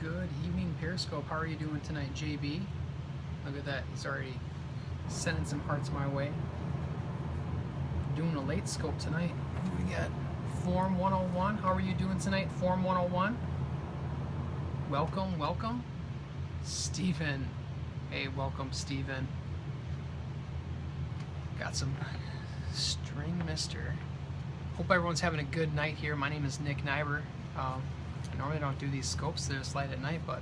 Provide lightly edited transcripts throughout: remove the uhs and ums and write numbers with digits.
Good evening, Periscope. How are you doing tonight, JB? Look at that. He's already sending some hearts my way. Doing a late scope tonight. Who do we got? Form 101. How are you doing tonight, Form 101? Welcome, welcome. Steven. Hey, welcome, Steven. Got some string mister. Hope everyone's having a good night here. My name is Nick Nyber. I normally don't do these scopes this late at night, but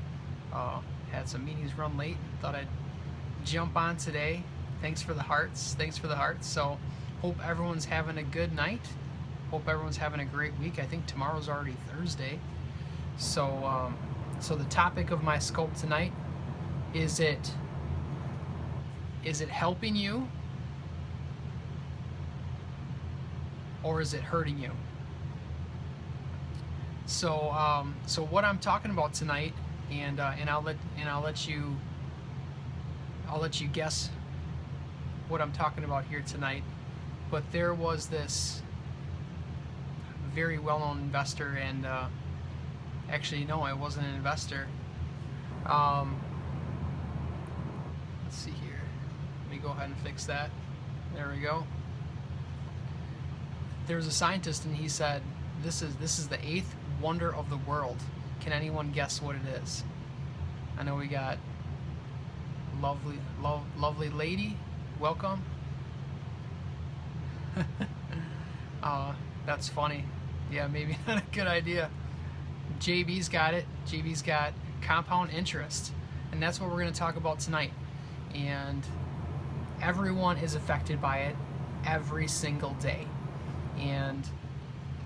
had some meetings run late. Thought I'd jump on today. Thanks for the hearts. Thanks for the hearts. So hope everyone's having a good night. Hope everyone's having a great week. I think tomorrow's already Thursday. So so the topic of my scope tonight is it helping you or is it hurting you? So so what I'm talking about tonight, and I'll let you guess what I'm talking about here tonight. But there was this very well-known investor, and actually no, I wasn't an investor. Let's see here. Let me go ahead and fix that. There we go. There was a scientist, and he said, "This is the eighth wonder of the world. Can anyone guess what it is?" I know we got lovely lady. Welcome. That's funny. Yeah, maybe not a good idea. JB's got it. JB's got compound interest, and that's what we're going to talk about tonight. And everyone is affected by it every single day. And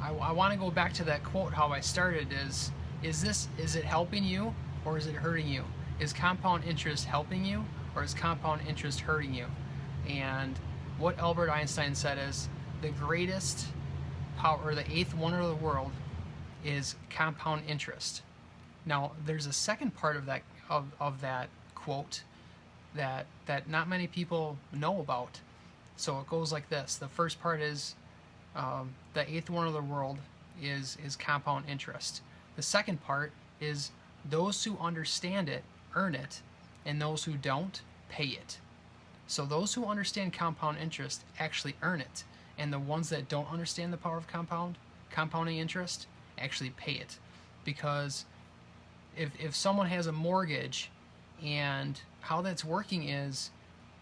I want to go back to that quote, how I started, is it helping you or is it hurting you? Is compound interest helping you or is compound interest hurting you? And what Albert Einstein said is the greatest power, or the eighth wonder of the world, is compound interest. Now there's a second part of that quote that not many people know about. So it goes like this. The first part is the eighth wonder of the world is compound interest. The second part is those who understand it earn it, and those who don't pay it. So those who understand compound interest actually earn it, and the ones that don't understand the power of compounding interest actually pay it. Because if someone has a mortgage, and how that's working is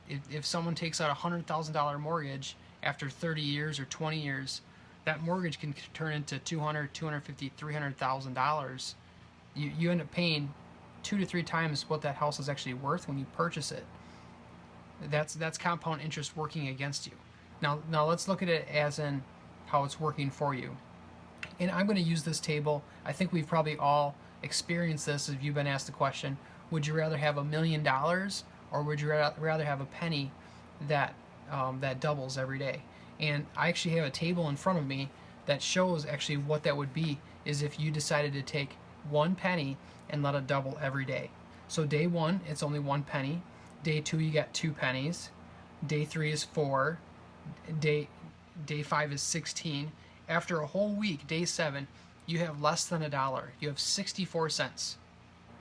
if someone takes out a $100,000 mortgage after 30 years or 20 years, that mortgage can turn into $200,000, $250,000, $300,000. You end up paying 2 to 3 times what that house is actually worth when you purchase it. That's compound interest working against you. Now let's look at it as in how it's working for you. And I'm going to use this table. I think we've probably all experienced this if you've been asked the question, would you rather have $1 million or would you rather have a penny that doubles every day? And I actually have a table in front of me that shows actually what that would be, is if you decided to take 1 penny and let it double every day. So day 1, it's only 1 penny. Day 2, you get 2 pennies. Day 3 is 4. Day 5 is 16. After a whole week, day 7, you have less than $1. You have 64 cents.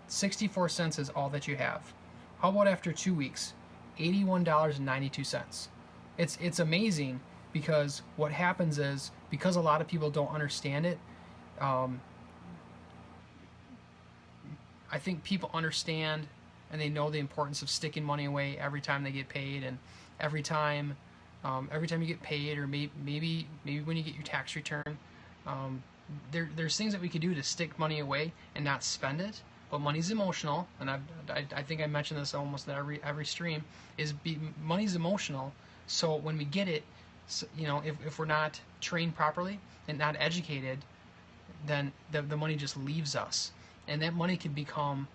64 cents is all that you have. How about after 2 weeks? $81.92. It's amazing, because what happens is, because a lot of people don't understand it, I think people understand and they know the importance of sticking money away every time they get paid, and every time you get paid, or maybe when you get your tax return, there's things that we could do to stick money away and not spend it. But money's emotional, and I think I mentioned this almost at every stream. Money's emotional. So when we get it, you know, if we're not trained properly and not educated, then the money just leaves us, and that money can become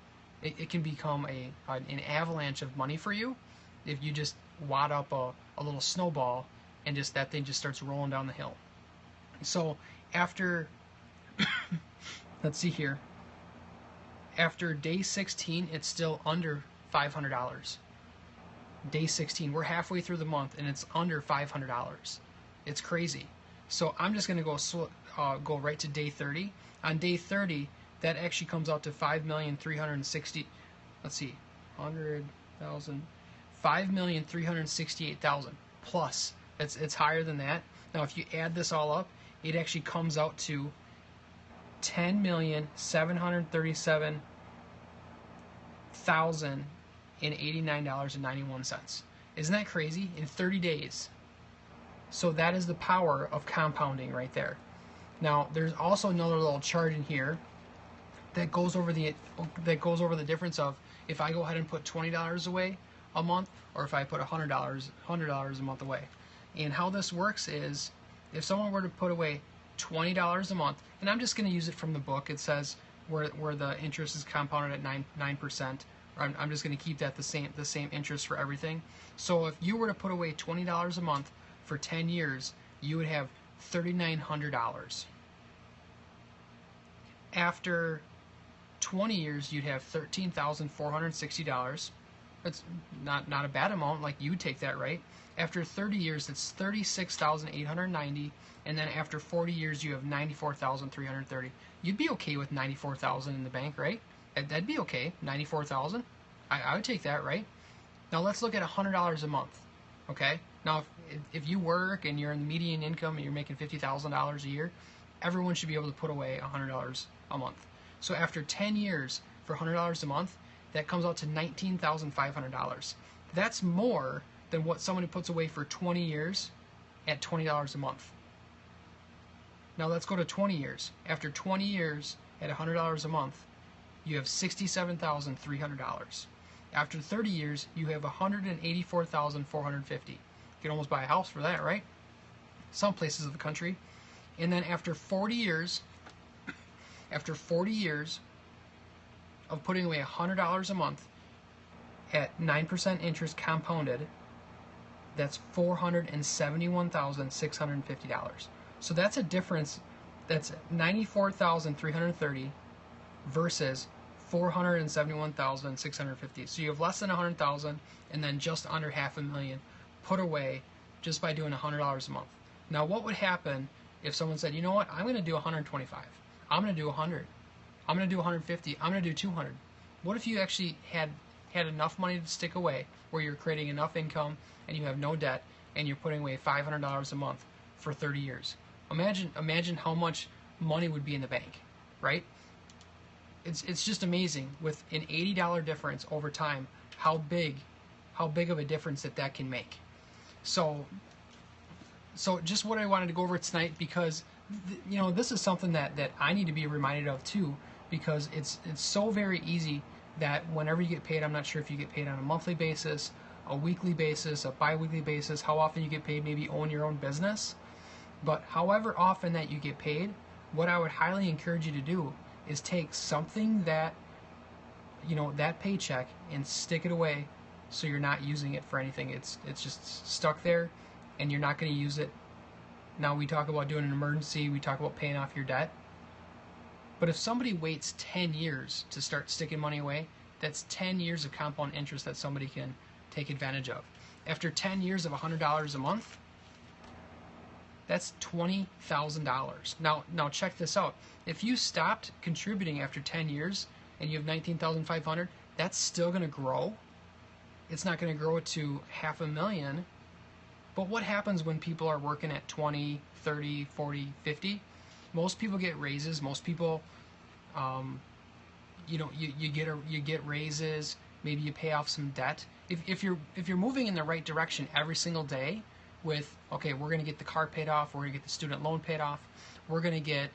an avalanche of money for you if you just wad up a little snowball and just that thing just starts rolling down the hill. So after let's see here. After day 16, it's still under $500. Day 16, we're halfway through the month, and it's under $500. It's crazy. So I'm just going to go right to day 30. On day 30, that actually comes out to 5,360,000. Let's see, 100,000, 5,368,000 plus. It's higher than that. Now, if you add this all up, it actually comes out to $10,737,089.91. Isn't that crazy? In 30 days. So that is the power of compounding right there. Now, there's also another little chart in here that goes over the difference of if I go ahead and put $20 away a month, or if I put $100 a month away. And how this works is, if someone were to put away $20 a month, and I'm just going to use it from the book. It says where the interest is compounded at 9%. I'm just going to keep that the same interest for everything. So if you were to put away $20 a month for 10 years, you would have $3,900. After 20 years, you'd have $13,460. That's not a bad amount. Like, you would take that, right? After 30 years, it's $36,890, and then after 40 years, you have $94,330. You'd be okay with $94,000 in the bank, right? That'd be okay. $94,000. I would take that, right? Now let's look at $100 a month. Okay. Now, if you work and you're in the median income and you're making $50,000 a year, everyone should be able to put away $100 a month. So after 10 years for $100 a month, that comes out to $19,500. That's more than what someone who puts away for 20 years at $20 a month. Now let's go to 20 years. After 20 years at $100 a month, you have $67,300. After 30 years, you have $184,450. You can almost buy a house for that, right? Some places of the country. And then after 40 years, of putting away $100 a month at 9% interest compounded, that's $471,650. So that's a difference. That's $94,330 versus $471,650. So you have less than $100,000 and then just under $500,000 put away just by doing $100 a month. Now, what would happen if someone said, you know what, I'm going to do 125, I'm going to do 100, I'm going to do 150, I'm going to do 200? What if you actually had enough money to stick away, where you're creating enough income and you have no debt, and you're putting away $500 a month for 30 years? Imagine how much money would be in the bank, right? It's just amazing, with an $80 difference over time, how big of a difference that can make. So just what I wanted to go over tonight, because this is something that I need to be reminded of too, because it's so very easy that whenever you get paid, I'm not sure if you get paid on a monthly basis, a weekly basis, a bi-weekly basis, how often you get paid, maybe own your own business. But however often that you get paid, what I would highly encourage you to do is take something that paycheck and stick it away, so you're not using it for anything. It's just stuck there, and you're not going to use it. Now, we talk about doing an emergency, we talk about paying off your debt. But if somebody waits 10 years to start sticking money away, that's 10 years of compound interest that somebody can take advantage of. After 10 years of $100 a month, that's $20,000. Now check this out. If you stopped contributing after 10 years and you have $19,500, that's still going to grow. It's not going to grow to $500,000. But what happens when people are working at 20, 30, 40, 50? Most people get raises. Most people, you get raises. Maybe you pay off some debt. If you're moving in the right direction every single day, with, okay, we're going to get the car paid off, we're going to get the student loan paid off, we're going to get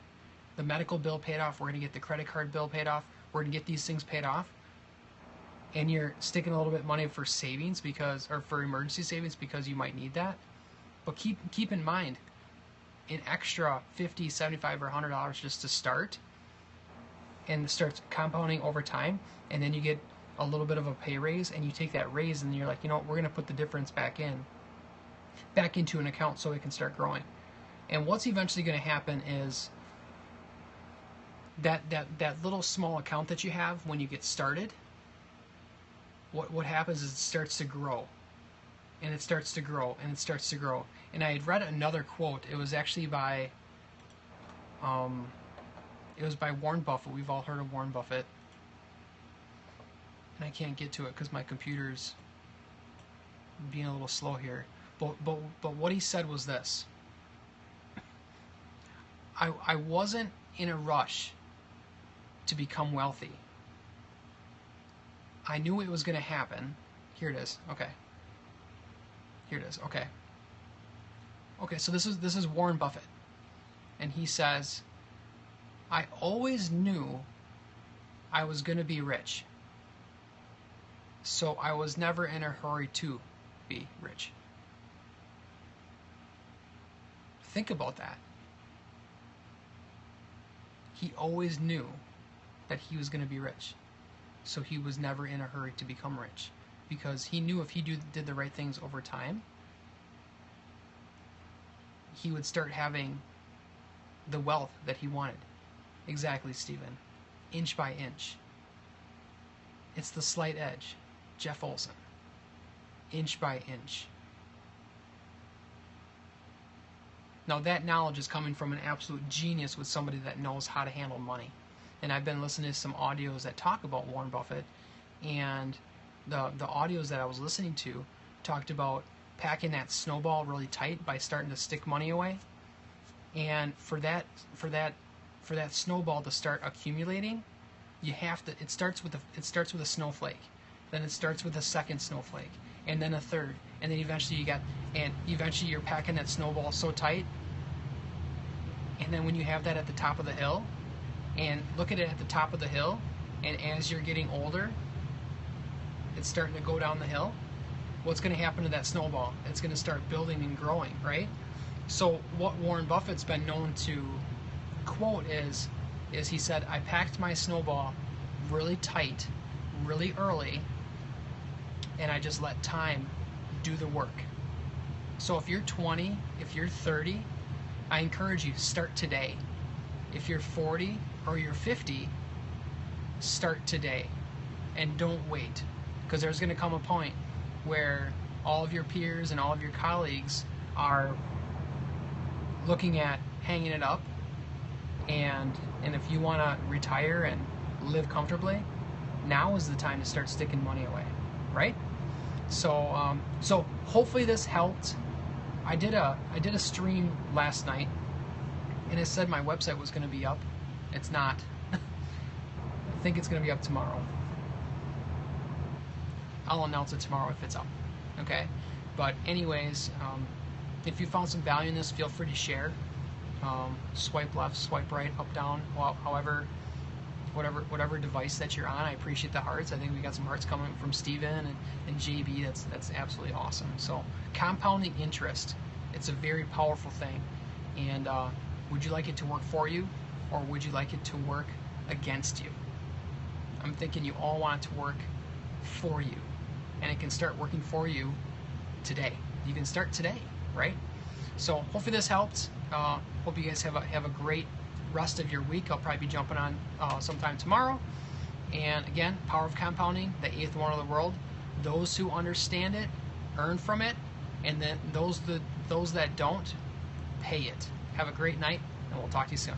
the medical bill paid off, we're going to get the credit card bill paid off, we're going to get these things paid off, and you're sticking a little bit of money for savings, or for emergency savings, because you might need that. But keep in mind, an extra $50, $75, or $100 just to start, and it starts compounding over time, and then you get a little bit of a pay raise, and you take that raise and you're like, we're going to put the difference back into an account so it can start growing. And what's eventually going to happen is that little small account that you have when you get started, what happens is it starts to grow, and it starts to grow, and it starts to grow. And I had read another quote. It was actually by It was by Warren Buffett. We've all heard of Warren Buffett. And I can't get to it because my computer's being a little slow here. But what he said was this. I wasn't in a rush to become wealthy. I knew it was going to happen. Here it is. Okay. Here it is. Okay. Okay, so this is Warren Buffett. And he says, I always knew I was going to be rich. So I was never in a hurry to be rich. Think about that. He always knew that he was going to be rich. So he was never in a hurry to become rich. Because he knew if he did the right things over time, he would start having the wealth that he wanted. Exactly, Stephen. Inch by inch. It's the slight edge. Jeff Olson. Inch by inch. Now that knowledge is coming from an absolute genius with somebody that knows how to handle money. And I've been listening to some audios that talk about Warren Buffett, and the audios that I was listening to talked about packing that snowball really tight by starting to stick money away. And for that snowball to start accumulating, you have to. It starts with a snowflake, then it starts with a second snowflake, and then a third, and then eventually you're packing that snowball so tight. And then when you have that at the top of the hill, and look at it at the top of the hill, and as you're getting older, it's starting to go down the hill. What's going to happen to that snowball? It's going to start building and growing, right? So what Warren Buffett's been known to quote is he said, I packed my snowball really tight, really early, and I just let time do the work. So if you're 20, if you're 30, I encourage you, start today. If you're 40 or you're 50, start today and don't wait, because there's going to come a point where all of your peers and all of your colleagues are looking at hanging it up, and if you want to retire and live comfortably, now is the time to start sticking money away, right? So so hopefully this helped. I did a stream last night, and it said my website was going to be up. It's not. I think it's going to be up tomorrow. I'll announce it tomorrow if it's up. Okay? But anyways, if you found some value in this, feel free to share. Swipe left, swipe right, up, down, however, whatever device that you're on. I appreciate the hearts. I think we got some hearts coming from Steven and JB. That's absolutely awesome. So compounding interest, it's a very powerful thing. And would you like it to work for you, or would you like it to work against you? I'm thinking you all want it to work for you, and it can start working for you today. You can start today, right? So hopefully this helped. Hope you guys have a great rest of your week. I'll probably be jumping on sometime tomorrow. And again, power of compounding, the eighth wonder of the world. Those who understand it earn from it, and then those that don't, pay it. Have a great night, and we'll talk to you soon.